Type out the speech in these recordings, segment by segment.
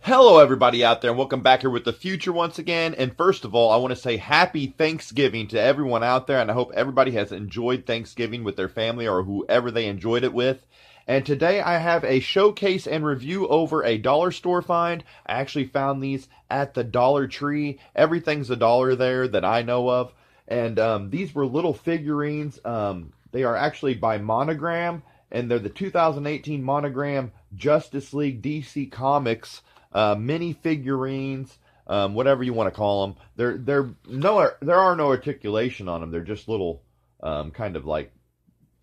Hello, everybody out there, and welcome back here with the future once again. And first of all, I want to say happy Thanksgiving to everyone out there, and I hope everybody has enjoyed Thanksgiving with their family or whoever they enjoyed it with. And today I have a showcase and review over a dollar store find. I actually found these at the Dollar Tree. Everything's a dollar there that I know of. And these were little figurines. They are actually by Monogram, and they're the 2018 Monogram Justice League DC Comics mini figurines, whatever you want to call them. There are no articulation on them. They're just little kind of like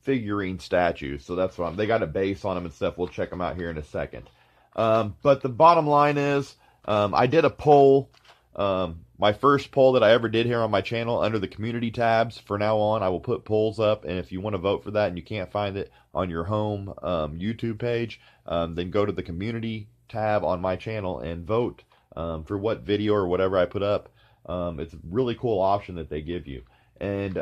figurine statues. So that's what they got a base on them and stuff. We'll check them out here in a second. But the bottom line is, I did a poll. My first poll that I ever did here on my channel under the community tabs. For now on, I will put polls up, and if you want to vote for that and you can't find it on your home YouTube page, then go to the community tab on my channel and vote for what video or whatever I put up. It's a really cool option that they give you. And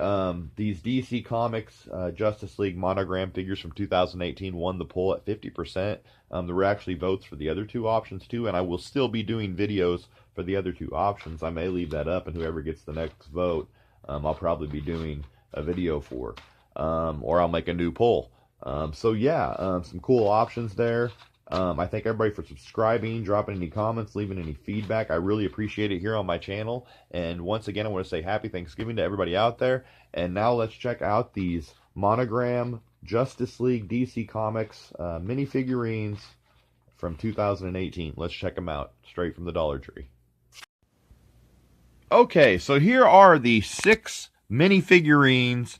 these DC Comics Justice League Monogram figures from 2018 won the poll at 50%. There were actually votes for the other two options too, and I will still be doing videos for the other two options. I may leave that up, and whoever gets the next vote, I'll probably be doing a video for, or I'll make a new poll. So yeah, some cool options there. I thank everybody for subscribing, dropping any comments, leaving any feedback. I really appreciate it here on my channel. And once again, I want to say happy Thanksgiving to everybody out there. And now let's check out these Monogram Justice League DC Comics mini figurines from 2018. Let's check them out straight from the Dollar Tree. Okay, so here are the 6 mini figurines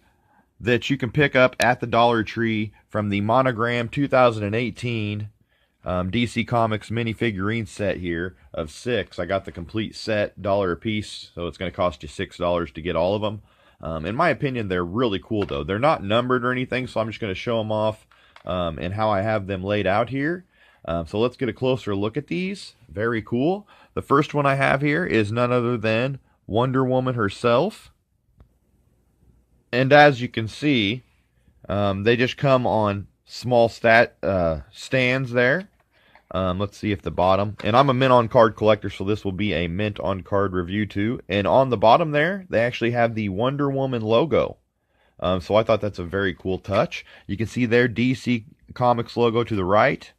that you can pick up at the Dollar Tree from the Monogram 2018 DC Comics mini figurine set here of 6. I got the complete set, $1 a piece, so it's going to cost you $6 to get all of them. In my opinion, they're really cool though. They're not numbered or anything, so I'm just going to show them off and how I have them laid out here. So let's get a closer look at these. Very cool. The first one I have here is none other than Wonder Woman herself. And as you can see, they just come on small stands there. Let's see if the bottom, and I'm a mint on card collector, so this will be a mint on card review too. And on the bottom there, they actually have the Wonder Woman logo. So I thought that's a very cool touch. You can see their DC Comics logo to the right,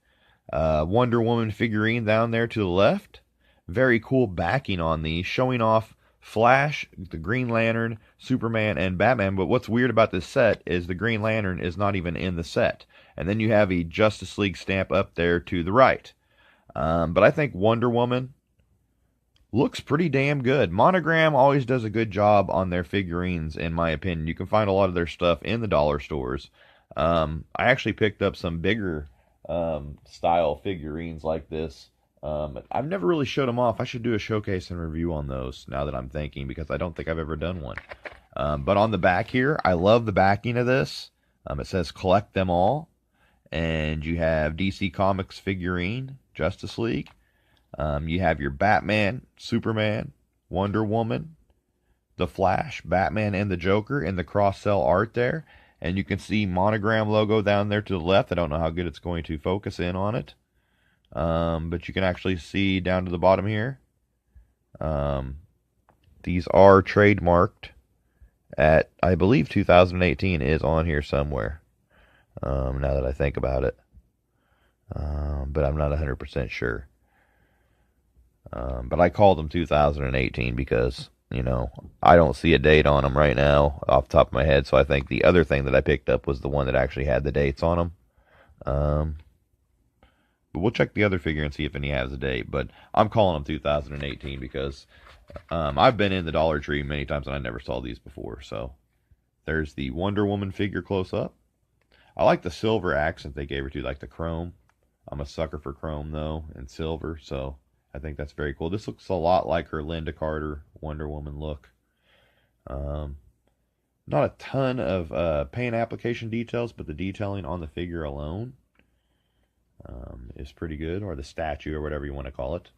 Wonder Woman figurine down there to the left. Very cool backing on these, showing off Flash, the Green Lantern, Superman, and Batman. But what's weird about this set is the Green Lantern is not even in the set. And then you have a Justice League stamp up there to the right. But I think Wonder Woman looks pretty damn good. Monogram always does a good job on their figurines, in my opinion. You can find a lot of their stuff in the dollar stores. I actually picked up some bigger style figurines like this. I've never really showed them off. I should do a showcase and review on those now that I'm thinking, because I don't think I've ever done one. But on the back here, I love the backing of this. It says collect them all. And you have DC Comics figurine, Justice League. You have your Batman, Superman, Wonder Woman, the Flash, Batman, and the Joker in the cross-sell art there. And you can see Monogram logo down there to the left. I don't know how good it's going to focus in on it. But you can actually see down to the bottom here. These are trademarked at, I believe 2018 is on here somewhere. Now that I think about it. But I'm not 100% sure. But I called them 2018 because, you know, I don't see a date on them right now off the top of my head. So I think the other thing that I picked up was the one that actually had the dates on them. But we'll check the other figure and see if any has a date. But I'm calling them 2018 because I've been in the Dollar Tree many times and I never saw these before. So there's the Wonder Woman figure close up. I like the silver accent they gave her to, like the chrome. I'm a sucker for chrome, though, and silver, so I think that's very cool. This looks a lot like her Linda Carter Wonder Woman look. Not a ton of paint application details, but the detailing on the figure alone is pretty good, or the statue, or whatever you want to call it.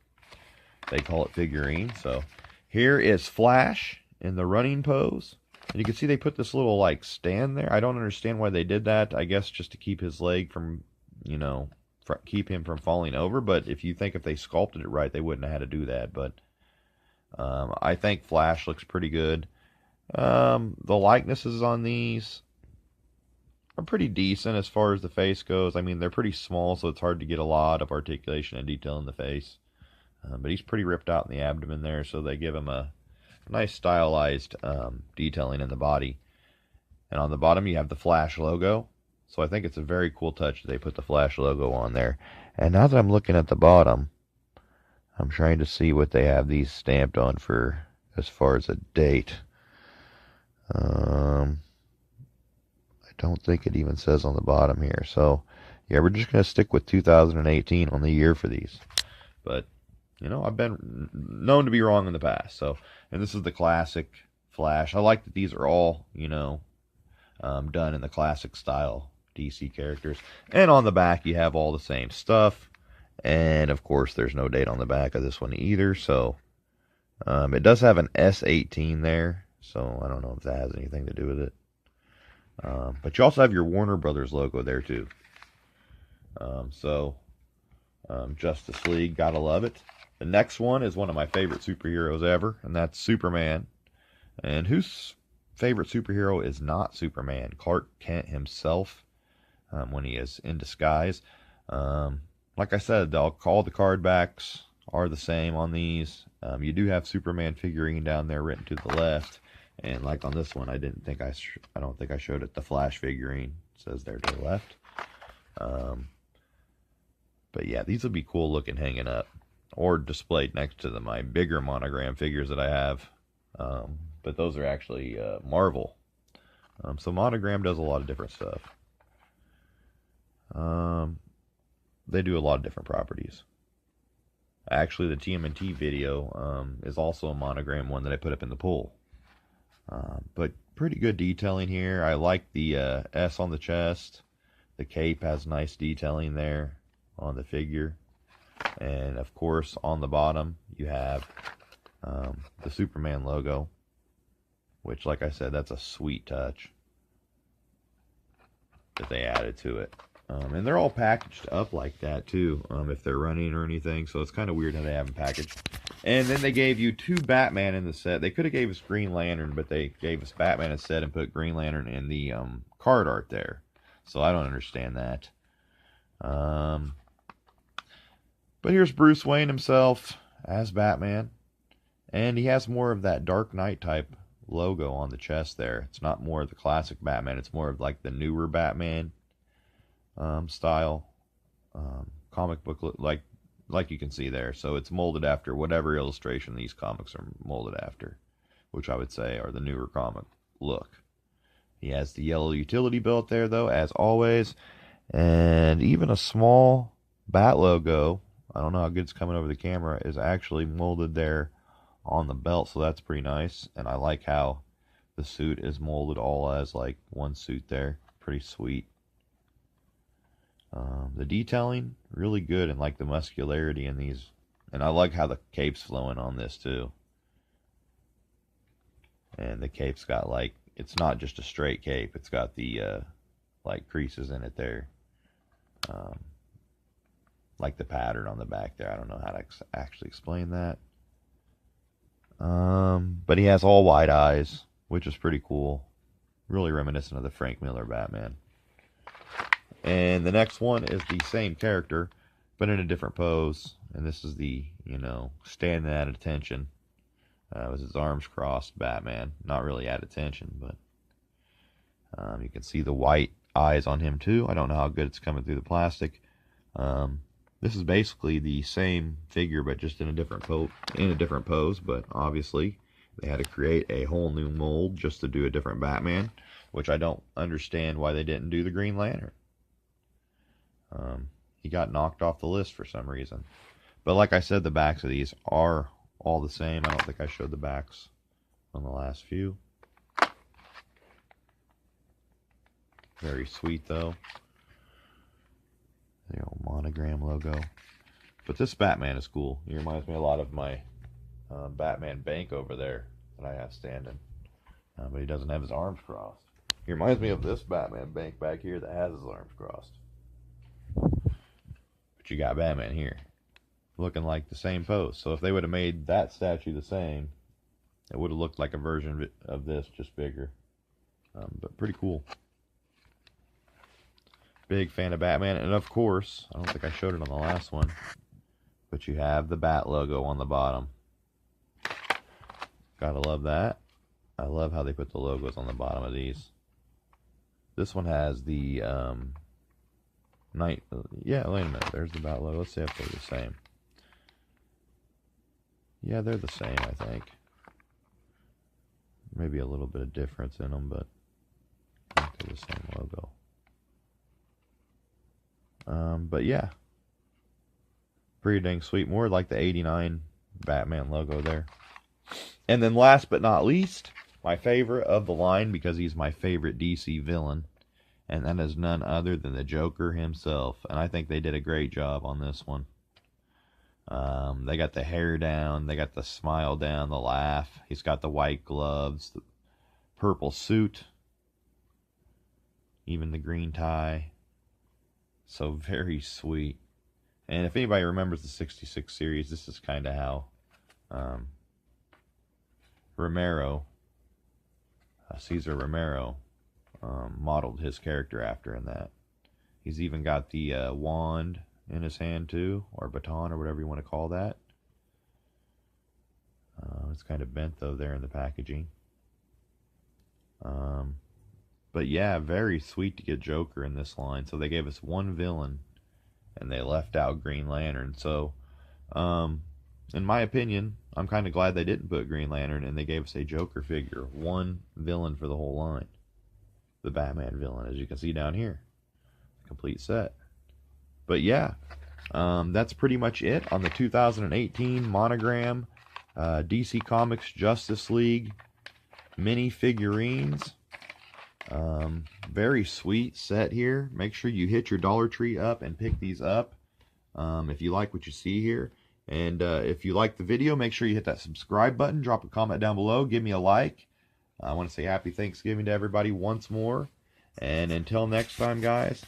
They call it figurine. So here is Flash in the running pose. And you can see they put this little, like, stand there. I don't understand why they did that. I guess just to keep his leg from, you know, keep him from falling over. But if you think if they sculpted it right, they wouldn't have had to do that. But I think Flash looks pretty good. The likenesses on these are pretty decent as far as the face goes. I mean, they're pretty small, so it's hard to get a lot of articulation and detail in the face. But he's pretty ripped out in the abdomen there, so they give him a nice stylized detailing in the body. And on the bottom, you have the Flash logo. So I think it's a very cool touch that they put the Flash logo on there. And now that I'm looking at the bottom, I'm trying to see what they have these stamped on for as far as a date. I don't think it even says on the bottom here. So, yeah, we're just going to stick with 2018 on the year for these. But, you know, I've been known to be wrong in the past. So, and this is the classic Flash. I like that these are all, you know, done in the classic style DC characters. And on the back, you have all the same stuff. And, of course, there's no date on the back of this one either. So, it does have an S18 there. So, I don't know if that has anything to do with it. But you also have your Warner Brothers logo there, too. Justice League, gotta love it. The next one is one of my favorite superheroes ever, and that's Superman. And whose favorite superhero is not Superman? Clark Kent himself, when he is in disguise. Like I said, all the card backs are the same on these. You do have Superman figurine down there written to the left. And like on this one, I don't think I showed it. The Flash figurine says there to the left. But yeah, these would be cool looking hanging up or displayed next to my bigger Monogram figures that I have. But those are actually Marvel. So Monogram does a lot of different stuff. They do a lot of different properties. Actually, the TMNT video is also a Monogram one that I put up in the pool. But pretty good detailing here. I like the S on the chest. The cape has nice detailing there on the figure. And of course, on the bottom, you have the Superman logo, which, like I said, that's a sweet touch that they added to it. And they're all packaged up like that, too, if they're running or anything. So it's kind of weird how they have them packaged. And then they gave you 2 Batman in the set. They could have gave us Green Lantern, but they gave us Batman instead and put Green Lantern in the card art there. So I don't understand that. But here's Bruce Wayne himself as Batman. And he has more of that Dark Knight type logo on the chest there. It's not more of the classic Batman. It's more of like the newer Batman style comic book, like you can see there. So it's molded after whatever illustration these comics are molded after, which I would say are the newer comic look. He has the yellow utility belt there, though, as always, and even a small bat logo, I don't know how good it's coming over the camera, is actually molded there on the belt, so that's pretty nice. And I like how the suit is molded all as like one suit there. Pretty sweet. The detailing, really good, and like the muscularity in these. And I like how the cape's flowing on this too. And the cape's got like, it's not just a straight cape. It's got the like creases in it there. Like the pattern on the back there. I don't know how to actually explain that. But he has all white eyes, which is pretty cool. Really reminiscent of the Frank Miller Batman. And the next one is the same character, but in a different pose. And this is the, you know, standing at attention. With his arms crossed Batman. Not really at attention, but you can see the white eyes on him too. I don't know how good it's coming through the plastic. This is basically the same figure, but just in a different pose. But obviously, they had to create a whole new mold just to do a different Batman, which I don't understand why they didn't do the Green Lantern. He got knocked off the list for some reason. But like I said, the backs of these are all the same. I don't think I showed the backs on the last few. Very sweet, though. The old Monogram logo. But this Batman is cool. He reminds me a lot of my Batman bank over there that I have standing. But he doesn't have his arms crossed. He reminds me of this Batman bank back here that has his arms crossed. But you got Batman here, looking like the same pose. So if they would have made that statue the same, it would have looked like a version of this, just bigger. But pretty cool. Big fan of Batman. And of course, I don't think I showed it on the last one, but you have the Bat logo on the bottom. Gotta love that. I love how they put the logos on the bottom of these. This one has the yeah, wait a minute. There's the Bat logo. Let's see if they're the same. Yeah, they're the same, I think. Maybe a little bit of difference in them, but I think they're the same logo. But yeah, pretty dang sweet. More like the '89 Batman logo there. And then last but not least, my favorite of the line, because he's my favorite DC villain, and that is none other than the Joker himself. And I think they did a great job on this one. They got the hair down, they got the smile down, the laugh. He's got the white gloves, the purple suit, even the green tie. So very sweet. And if anybody remembers the 66 series, this is kind of how Cesar Romero modeled his character after in that. He's even got the wand in his hand too, or baton, or whatever you want to call that. It's kind of bent though there in the packaging. But yeah, very sweet to get Joker in this line. So they gave us one villain, and they left out Green Lantern. So, in my opinion, I'm kind of glad they didn't put Green Lantern, and they gave us a Joker figure. One villain for the whole line. The Batman villain, as you can see down here. Complete set. But yeah, that's pretty much it on the 2018 Monogram DC Comics Justice League mini figurines. Very sweet set here. Make sure you hit your Dollar Tree up and pick these up if you like what you see here. And if you like the video, make sure you hit that subscribe button. Drop a comment down below. Give me a like. I want to say happy Thanksgiving to everybody once more. And until next time, guys,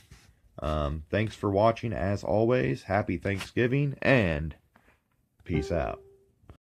thanks for watching as always. Happy Thanksgiving and peace out.